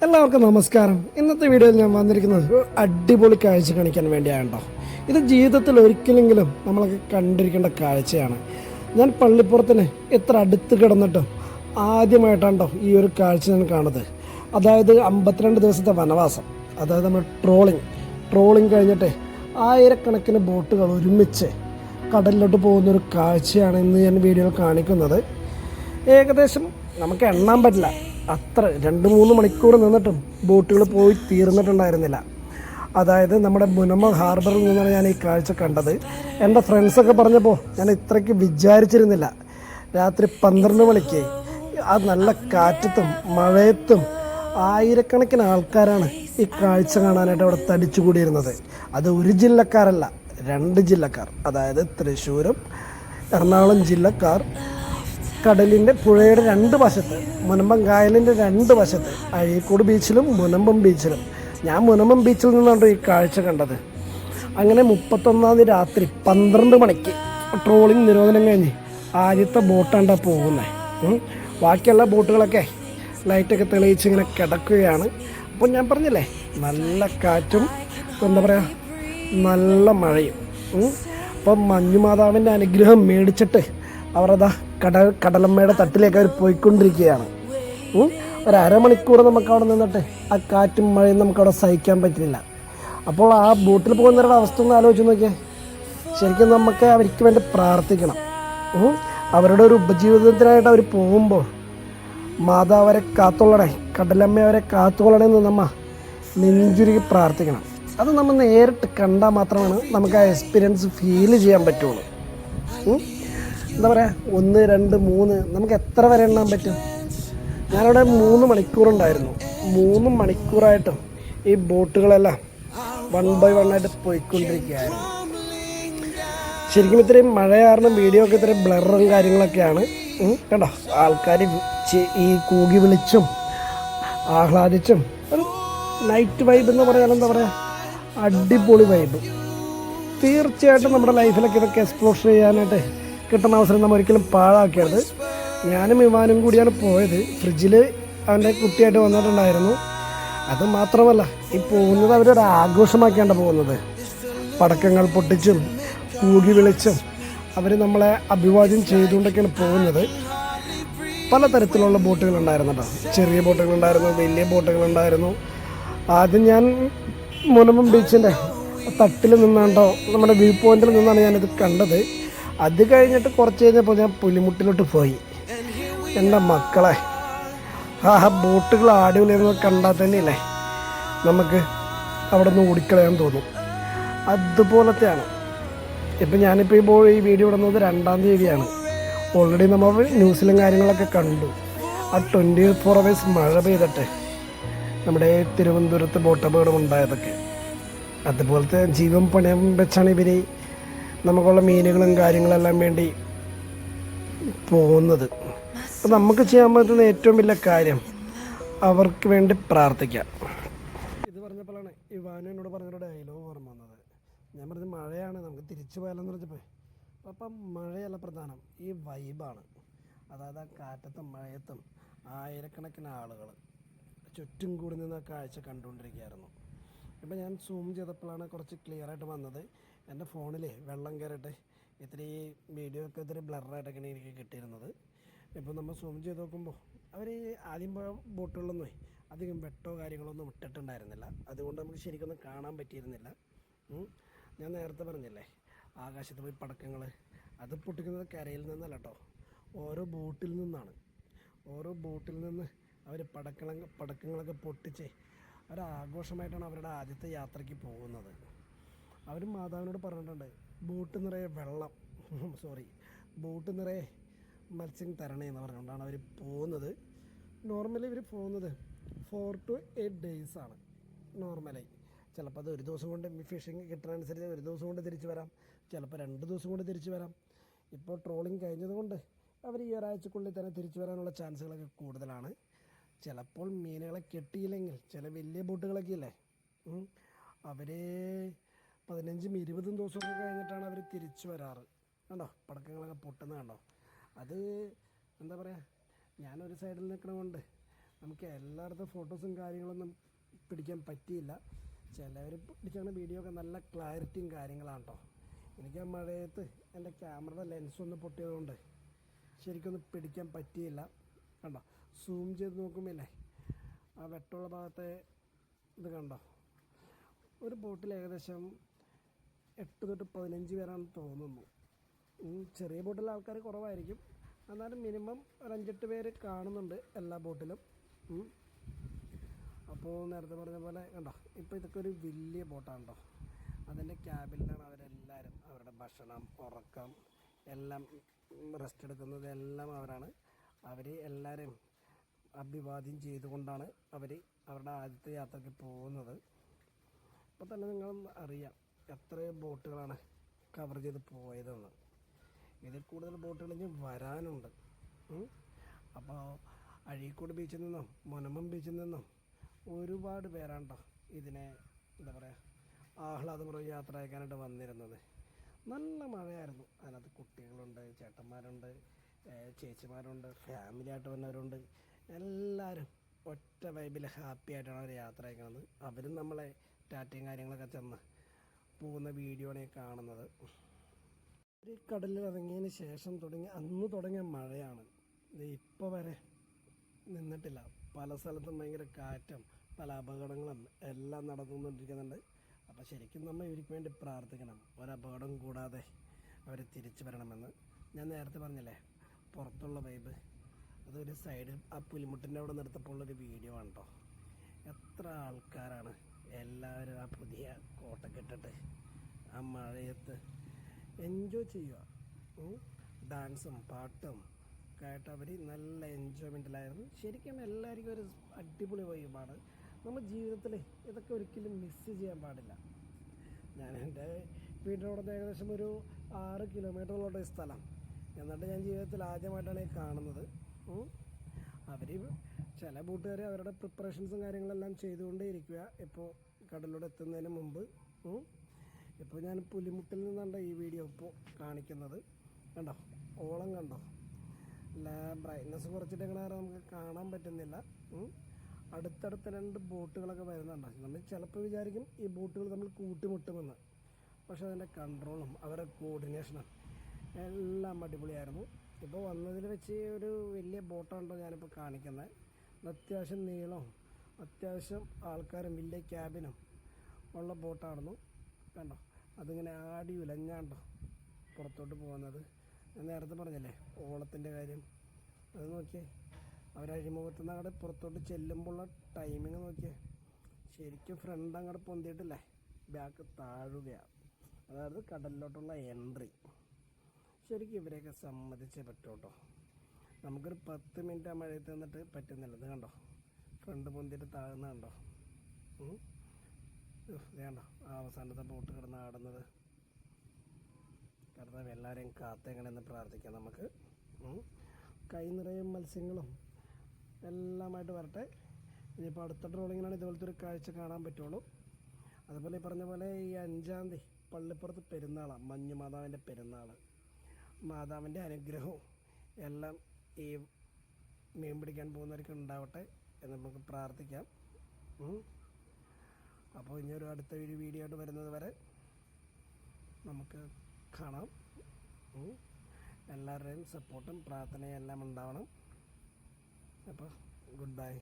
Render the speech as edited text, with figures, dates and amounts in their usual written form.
എല്ലാവർക്കും നമസ്കാരം. ഇന്നത്തെ വീഡിയോയിൽ ഞാൻ വന്നിരിക്കുന്നത് ഒരു അടിപൊളി കാഴ്ച കാണിക്കാൻ വേണ്ടിയാണ് കേട്ടോ. ഇത് ജീവിതത്തിൽ ഒരിക്കലെങ്കിലും നമ്മളൊക്കെ കണ്ടിരിക്കേണ്ട കാഴ്ചയാണ്. ഞാൻ പള്ളിപ്പുറത്തിന് എത്ര അടുത്ത് കിടന്നിട്ടും ആദ്യമായിട്ടാണ് കേട്ടോ ഈ ഒരു കാഴ്ച ഞാൻ കാണുന്നത്. അതായത് 52 ദിവസത്തെ വനവാസം, അതായത് നമ്മൾ ട്രോളിങ് കഴിഞ്ഞിട്ട് ആയിരക്കണക്കിന് ബോട്ടുകൾ ഒരുമിച്ച് കടലിലോട്ട് പോകുന്നൊരു കാഴ്ചയാണ് ഇന്ന് ഞാൻ വീഡിയോയിൽ കാണിക്കുന്നത്. ഏകദേശം നമുക്ക് എണ്ണാൻ പറ്റില്ല, അത്ര 2-3 മണിക്കൂർ നിന്നിട്ടും ബോട്ടുകൾ പോയി തീർന്നിട്ടുണ്ടായിരുന്നില്ല. അതായത് നമ്മുടെ മുനമ്പം ഹാർബറിൽ നിന്നാണ് ഞാൻ ഈ കാഴ്ച കണ്ടത്. എൻ്റെ ഫ്രണ്ട്സൊക്കെ പറഞ്ഞപ്പോൾ ഞാൻ ഇത്രയ്ക്ക് വിചാരിച്ചിരുന്നില്ല. രാത്രി 12 മണിക്ക് ആ നല്ല കാറ്റത്തും മഴയത്തും ആയിരക്കണക്കിന് ആൾക്കാരാണ് ഈ കാഴ്ച കാണാനായിട്ട് അവിടെ തടിച്ചുകൂടിയിരുന്നത്. അത് ഒരു ജില്ലക്കാരല്ല, 2 ജില്ലക്കാർ, അതായത് തൃശ്ശൂരും എറണാകുളം ജില്ലക്കാർ കടലിൻ്റെ പുഴയുടെ 2 വശത്ത്, മുനമ്പം കായലിൻ്റെ 2 വശത്ത്, അഴീക്കോട് ബീച്ചിലും മുനമ്പം ബീച്ചിലും. ഞാൻ മുനമ്പം ബീച്ചിൽ നിന്നാണ് ഈ കാഴ്ച കണ്ടത്. അങ്ങനെ 31-ാം തീയതി രാത്രി 12 മണിക്ക് ട്രോളിങ് നിരോധനം കഴിഞ്ഞ് ആദ്യത്തെ ബോട്ടാണ്ടാ പോകുന്നത്. ബാക്കിയുള്ള ബോട്ടുകളൊക്കെ ലൈറ്റൊക്കെ തെളിയിച്ച് ഇങ്ങനെ കിടക്കുകയാണ്. അപ്പോൾ ഞാൻ പറഞ്ഞില്ലേ, നല്ല കാറ്റും എന്താ പറയുക നല്ല മഴയും. അപ്പം മഞ്ഞുമാതാവിൻ്റെ അനുഗ്രഹം മേടിച്ചിട്ട് അവരതാ കടലമ്മയുടെ തട്ടിലേക്ക് അവർ പോയിക്കൊണ്ടിരിക്കുകയാണ്. ഒരു അരമണിക്കൂർ നമുക്ക് അവിടെ നിന്നിട്ട് ആ കാറ്റും മഴയും നമുക്കവിടെ സഹിക്കാൻ പറ്റില്ല. അപ്പോൾ ആ ബോട്ടിൽ പോകുന്നവരുടെ അവസ്ഥ ഒന്ന് ആലോചിച്ച് നോക്കിയാൽ ശരിക്കും നമുക്ക് അവർക്ക് വേണ്ടി പ്രാർത്ഥിക്കണം. അവരുടെ ഒരു ഉപജീവിതത്തിനായിട്ട് അവർ പോകുമ്പോൾ മാതാവരെ കാത്തോളണേ, കടലമ്മ അവരെ കാത്തോളണേ എന്ന് നമ്മ നെഞ്ചുരുകി പ്രാർത്ഥിക്കണം. അത് നമ്മൾ നേരിട്ട് കണ്ടാൽ മാത്രമാണ് നമുക്ക് ആ എക്സ്പീരിയൻസ് ഫീൽ ചെയ്യാൻ പറ്റുള്ളൂ. എന്താ പറയുക, 1, 2, 3 നമുക്ക് എത്ര വരെ എണ്ണാൻ പറ്റും? ഞാനവിടെ 3 മണിക്കൂറുണ്ടായിരുന്നു. 3 മണിക്കൂറായിട്ടും ഈ ബോട്ടുകളെല്ലാം 1 by 1 ആയിട്ട് പോയിക്കൊണ്ടിരിക്കുകയായിരുന്നു. ശരിക്കും ഇത്രയും മഴ കാരണം വീഡിയോ ഒക്കെ ഇത്രയും ബ്ലറും കാര്യങ്ങളൊക്കെയാണ്. കേട്ടോ, ആൾക്കാർ ഈ കൂകി വിളിച്ചും ആഹ്ലാദിച്ചും ഒരു നൈറ്റ് വൈബ് എന്ന് പറയാൻ എന്താ പറയുക, അടിപൊളി വൈബ്. തീർച്ചയായിട്ടും നമ്മുടെ ലൈഫിലൊക്കെ ഇതൊക്കെ എക്സ്പ്ലോർ ചെയ്യാനായിട്ട് കിട്ടുന്ന അവസരം നമ്മൾ ഒരിക്കലും പാഴാക്കരുത്. ഞാനും ഇവാനും കൂടിയാണ് പോയത്. ഫ്രിഡ്ജിൽ അവൻ്റെ കുട്ടിയായിട്ട് വന്നിട്ടുണ്ടായിരുന്നു. അത് മാത്രമല്ല, ഈ പോകുന്നത് അവരൊരു ആഘോഷമാക്കിയാണ് പോകുന്നത്. പടക്കങ്ങൾ പൊട്ടിച്ചും കൂകി വിളിച്ചും അവർ നമ്മളെ അഭിവാദ്യം ചെയ്തുകൊണ്ടൊക്കെയാണ് പോകുന്നത്. പലതരത്തിലുള്ള ബോട്ടുകളുണ്ടായിരുന്നു കേട്ടോ. ചെറിയ ബോട്ടുകളുണ്ടായിരുന്നു, വലിയ ബോട്ടുകളുണ്ടായിരുന്നു. ആദ്യം ഞാൻ മുനമ്പം ബീച്ചിൻ്റെ തട്ടിൽ നിന്നാണ്ടോ നമ്മുടെ വ്യൂ പോയിന്റിൽ നിന്നാണ് ഞാനിത് കണ്ടത്. അത് കഴിഞ്ഞിട്ട് കുറച്ച് കഴിഞ്ഞപ്പോൾ ഞാൻ പുലിമുട്ടിലോട്ട് പോയി. എൻ്റെ മക്കളെ, ആ ബോട്ടുകൾ അടിപൊളിയെന്ന് കണ്ടാൽ തന്നെയില്ലേ നമുക്ക് അവിടെ നിന്ന് ഓടിക്കളയാൻ തോന്നും. അതുപോലത്തെയാണ്. ഇപ്പം ഞാനിപ്പോൾ ഈ വീഡിയോ ഇടുന്നത് 2-ാം തീയതിയാണ്. ഓൾറെഡി നമ്മൾ ന്യൂസിലും കാര്യങ്ങളൊക്കെ കണ്ടു. ആ 24 hours മഴ പെയ്തിട്ട് നമ്മുടെ തിരുവനന്തപുരത്ത് ബോട്ട് അപകടം ഉണ്ടായതൊക്കെ. അതുപോലത്തെ ജീവൻ പണയം വെച്ചാണ് ഇവർ നമുക്കുള്ള മീനുകളും കാര്യങ്ങളെല്ലാം വേണ്ടി പോകുന്നത്. അപ്പം നമുക്ക് ചെയ്യാൻ പറ്റുന്ന ഏറ്റവും വലിയ കാര്യം അവർക്ക് വേണ്ടി പ്രാർത്ഥിക്കാം. ഇത് പറഞ്ഞപ്പോഴാണ് ഇവാനും എന്നോട് പറഞ്ഞൊരു ഡയലോഗ് ഓർമ്മ വന്നത്. ഞാൻ പറഞ്ഞത് മഴയാണ്, നമുക്ക് തിരിച്ചു പോയാലെന്ന് പറഞ്ഞപ്പോൾ അപ്പം മഴയല്ല പ്രധാനം, ഈ വൈബാണ്. അതായത് ആ കാറ്റത്തും മഴയത്തും ആയിരക്കണക്കിന് ആളുകൾ ചുറ്റും കൂടി നിന്ന് കാഴ്ച കണ്ടുകൊണ്ടിരിക്കുകയായിരുന്നു. ഇപ്പം ഞാൻ സൂം ചെയ്തപ്പോഴാണ് കുറച്ച് ക്ലിയർ ആയിട്ട് വന്നത്. എൻ്റെ ഫോണിൽ വെള്ളം കയറിയിട്ട് ഇത്രയും വീഡിയോ ഒക്കെ ഇത്തിരി ബ്ലറായിട്ടൊക്കെയാണ് എനിക്ക് കിട്ടിയിരുന്നത്. ഇപ്പോൾ നമ്മൾ സൂം ചെയ്ത് നോക്കുമ്പോൾ അവർ ആദ്യം പോയ ബോട്ടുകളിലൊന്നും അധികം വെട്ടോ കാര്യങ്ങളൊന്നും ഇട്ടിട്ടുണ്ടായിരുന്നില്ല. അതുകൊണ്ട് നമുക്ക് ശരിക്കൊന്നും കാണാൻ പറ്റിയിരുന്നില്ല. ഞാൻ നേരത്തെ പറഞ്ഞില്ലേ, ആകാശത്ത് പോയി പടക്കങ്ങൾ, അത് പൊട്ടിക്കുന്നത് കരയിൽ നിന്നല്ല കേട്ടോ, ഓരോ ബോട്ടിൽ നിന്നാണ്. ഓരോ ബോട്ടിൽ നിന്ന് അവർ പടക്കങ്ങളൊക്കെ പൊട്ടിച്ച് ഒരാഘോഷമായിട്ടാണ് അവരുടെ ആദ്യത്തെ യാത്രയ്ക്ക് പോകുന്നത്. അവർ മാതാവിനോട് പറഞ്ഞിട്ടുണ്ട്, ബോട്ട് നിറയെ ബോട്ട് നിറയെ മത്സ്യം തരണേ എന്ന് പറഞ്ഞുകൊണ്ടാണ് അവർ പോകുന്നത്. നോർമലി ഇവർ പോകുന്നത് 4 to 8 days ആണ് നോർമലി. ചിലപ്പോൾ അത് ഒരു ദിവസം കൊണ്ട് ഫിഷിങ് കിട്ടുന്നതനുസരിച്ച് ഒരു ദിവസം കൊണ്ട് തിരിച്ചു വരാം, ചിലപ്പോൾ 2 ദിവസം കൊണ്ട് തിരിച്ചു വരാം. ഇപ്പോൾ ട്രോളിങ് കഴിഞ്ഞതുകൊണ്ട് അവർ ഈ ഒരാഴ്ചക്കുള്ളിൽ തന്നെ തിരിച്ചു വരാനുള്ള ചാൻസുകളൊക്കെ കൂടുതലാണ്. ചിലപ്പോൾ മീനുകളെ കിട്ടിയില്ലെങ്കിൽ ചില വലിയ ബോട്ടുകളൊക്കെ ഇല്ലേ, അവർ 15-20 ദിവസമൊക്കെ കഴിഞ്ഞിട്ടാണ് അവർ തിരിച്ചു വരാറ്. കണ്ടോ, പടക്കങ്ങളൊക്കെ പൊട്ടുന്നത് കണ്ടോ. അത് എന്താ പറയുക, ഞാനൊരു സൈഡിൽ നിൽക്കണ കൊണ്ട് നമുക്ക് എല്ലായിടത്തും ഫോട്ടോസും കാര്യങ്ങളൊന്നും പിടിക്കാൻ പറ്റിയില്ല. ചിലവർ പിടിച്ചാണ് വീഡിയോ ഒക്കെ നല്ല ക്ലാരിറ്റിയും കാര്യങ്ങളാണ് കേട്ടോ. എനിക്ക് ആ മഴയത്ത് എൻ്റെ ക്യാമറയുടെ ലെൻസൊന്ന് പൊട്ടിയതുകൊണ്ട് ശരിക്കൊന്നും പിടിക്കാൻ പറ്റിയില്ല. കണ്ടോ, സൂം ചെയ്ത് നോക്കുമ്പോഴല്ലേ ആ വെട്ടമുള്ള ഭാഗത്തെ ഇത് കണ്ടോ. ഒരു ബോട്ടിൽ ഏകദേശം 8 തൊട്ട് 15 പേരാണെന്ന് തോന്നുന്നു. ചെറിയ ബോട്ടിലെ ആൾക്കാർ കുറവായിരിക്കും, എന്നാലും മിനിമം ഒരു 5-8 പേര് കാണുന്നുണ്ട് എല്ലാ ബോട്ടിലും. അപ്പോൾ നേരത്തെ പറഞ്ഞ പോലെ കണ്ടോ, ഇപ്പോൾ ഇതൊക്കെ ഒരു വലിയ ബോട്ടാണ് കേട്ടോ. അതിൻ്റെ ക്യാബിനിലാണ് അവരെല്ലാവരും. അവരുടെ ഭക്ഷണം, ഉറക്കം എല്ലാം, റെസ്റ്റ് എടുക്കുന്നത് എല്ലാം അവരാണ്. അവർ എല്ലാവരും അഭിവാദ്യം ചെയ്തുകൊണ്ടാണ് അവർ അവരുടെ ആദ്യത്തെ യാത്രയ്ക്ക് പോകുന്നത്. അപ്പോൾ തന്നെ നിങ്ങൾ അറിയാം എത്ര ബോട്ടുകളാണ് കവർ ചെയ്ത് പോയതെന്ന്. ഇതിൽ കൂടുതൽ ബോട്ടുകൾ ഇനി വരാനുണ്ട്. അപ്പോൾ അഴീക്കോട് ബീച്ചിൽ നിന്നും മുനമ്പം ബീച്ചിൽ നിന്നും ഒരുപാട് പേരാണ്ടോ ഇതിനെ എന്താ പറയുക ആഹ്ലാദപൂർവ്വം യാത്ര അയക്കാനായിട്ട് വന്നിരുന്നത്. നല്ല മഴയായിരുന്നു. അതിനകത്ത് കുട്ടികളുണ്ട്, ചേട്ടന്മാരുണ്ട്, ചേച്ചിമാരുണ്ട്, ഫാമിലി ആയിട്ട് വന്നവരുണ്ട്. എല്ലാവരും ഒറ്റ വൈബിൽ ഹാപ്പി ആയിട്ടാണ് അവർ യാത്ര അയക്കുന്നത്. അവരും നമ്മളെ ടാറ്റയും കാര്യങ്ങളൊക്കെ ചെന്ന് പോകുന്ന വീഡിയോ ആണ് ഈ കാണുന്നത്. ഒരു കടലിൽ ഇറങ്ങിയതിന് ശേഷം അന്ന് തുടങ്ങിയ മഴയാണ് ഇപ്പോൾ വരെ നിന്നിട്ടില്ല. പല സ്ഥലത്തും ഭയങ്കര കാറ്റും പല അപകടങ്ങളും എല്ലാം നടന്നുകൊണ്ടിരിക്കുന്നുണ്ട്. അപ്പോൾ ശരിക്കും നമ്മൾ ഇവർക്ക് വേണ്ടി പ്രാർത്ഥിക്കണം, ഒരപകടം കൂടാതെ അവർ തിരിച്ചു വരണമെന്ന്. ഞാൻ നേരത്തെ പറഞ്ഞില്ലേ പുറത്തുള്ള വൈബ്, അതൊരു സൈഡ് ആ പുലിമുട്ടിൻ്റെ അവിടെ നിർത്തപ്പോഴുള്ളൊരു വീഡിയോ ആണ് കേട്ടോ. എത്ര ആൾക്കാരാണ്, എല്ലാവരും ആ പുതിയ കോട്ടൊക്കെ ഇട്ടിട്ട് ആ മഴയത്ത് എൻജോയ് ചെയ്യുക. ഡാൻസും പാട്ടും ഒക്കെ ആയിട്ട് അവർ നല്ല എൻജോയ്മെൻറ്റിലായിരുന്നു. ശരിക്കും എല്ലാവർക്കും ഒരു അടിപൊളി വൈബാണ്. നമ്മൾ ജീവിതത്തിൽ ഇതൊക്കെ ഒരിക്കലും മിസ് ചെയ്യാൻ പാടില്ല. ഞാൻ എൻ്റെ വീടിനോട് ഏകദേശം ഒരു 6 കിലോമീറ്ററുള്ള സ്ഥലം, എന്നിട്ട് ഞാൻ ജീവിതത്തിൽ ആദ്യമായിട്ടാണ് ഈ കാണുന്നത്. അവർ ചില കൂട്ടുകാർ അവരുടെ പ്രിപ്പറേഷൻസും കാര്യങ്ങളെല്ലാം ചെയ്തുകൊണ്ടേ ഇരിക്കുക ഇപ്പോൾ കടലിലൂടെ എത്തുന്നതിന് മുമ്പ്. ഇപ്പോൾ ഞാൻ പുലിമുട്ടിൽ നിന്നാണ് ഈ വീഡിയോ ഇപ്പോൾ കാണിക്കുന്നത്. കണ്ടോ, ഓളം കണ്ടോ, ബ്രൈറ്റ്നസ് കുറച്ചിട്ട് എങ്ങനെ നമുക്ക് കാണാൻ പറ്റുന്നില്ല. അടുത്തടുത്ത് 2 ബോട്ടുകളൊക്കെ വരുന്നുണ്ട്. നമ്മൾ ചിലപ്പോൾ വിചാരിക്കും ഈ ബോട്ടുകൾ നമ്മൾ കൂട്ടിമുട്ടുമെന്ന്, പക്ഷെ അതിൻ്റെ കൺട്രോളും അവരുടെ കോർഡിനേഷനും എല്ലാം അടിപൊളിയായിരുന്നു. ഇപ്പോൾ വന്നതിൽ വെച്ച് ഒരു വലിയ ബോട്ടാണല്ലോ ഞാനിപ്പോൾ കാണിക്കുന്നത്. അത്യാവശ്യം നീളവും അത്യാവശ്യം ആൾക്കാരും വലിയ ക്യാബിനും ഉള്ള ബോട്ടായിരുന്നു. കണ്ടോ, അതിങ്ങനെ ആടി ഉലഞ്ഞാണ്ടോ പുറത്തോട്ട് പോകുന്നത്. ഞാൻ നേരത്തെ പറഞ്ഞില്ലേ ഓളത്തിൻ്റെ കാര്യം, അത് നോക്കിയേ. അവരഴിമുഖത്ത് നിന്ന് അങ്ങോട്ട് പുറത്തോട്ട് ചെല്ലുമ്പോഴുള്ള ടൈമിങ് നോക്കിയേ. ശരിക്കും ഫ്രണ്ട് അങ്ങോട്ട് പൊന്തിയിട്ടില്ലേ, ബാക്ക് താഴുകയാണ്. അതായത് കടലിലോട്ടുള്ള എൻട്രി. ശരിക്കും ഇവരെയൊക്കെ സമ്മതിച്ചേ പറ്റൂ കേട്ടോ. നമുക്കൊരു 10 മിനിറ്റ് ആ മഴയത്ത് നിന്നിട്ട് പറ്റുന്നില്ല. ഇത് കണ്ടോ, ഫ്രണ്ട് പൊന്തിയിട്ട് താഴ്ന്ന കണ്ടോ. വേണ്ട ആ അവസാനത്തെ ബോട്ട് കിടന്ന് ആടുന്നത്. കാരണം എല്ലാവരെയും കാത്തേക്കണമെന്ന് പ്രാർത്ഥിക്കാം നമുക്ക്. കൈ നിറയെ മത്സ്യങ്ങളും എല്ലാമായിട്ട് വരട്ടെ. ഇനിയിപ്പോൾ അടുത്ത ട്രോളിങ്ങിനാണ് ഇതുപോലത്തെ ഒരു കാഴ്ച കാണാൻ പറ്റുള്ളൂ. അതുപോലെ ഈ പറഞ്ഞ പോലെ ഈ 5-ാം തീയതി പള്ളിപ്പുറത്ത് പെരുന്നാളാണ്, മഞ്ഞു മാതാവിൻ്റെ പെരുന്നാൾ. മാതാവിൻ്റെ അനുഗ്രഹവും എല്ലാം ഈ മീൻ പിടിക്കാൻ പോകുന്നവർക്ക് ഉണ്ടാവട്ടെ എന്ന് നമുക്ക് പ്രാർത്ഥിക്കാം. അപ്പോൾ ഇനി ഒരു അടുത്ത ഒരു വീഡിയോ ആയിട്ട് വരുന്നത് വരെ നമുക്ക് കാണാം. എല്ലാവരുടെയും സപ്പോർട്ടും പ്രാർത്ഥനയും എല്ലാം ഉണ്ടാവണം. അപ്പോൾ ഗുഡ് ബൈ.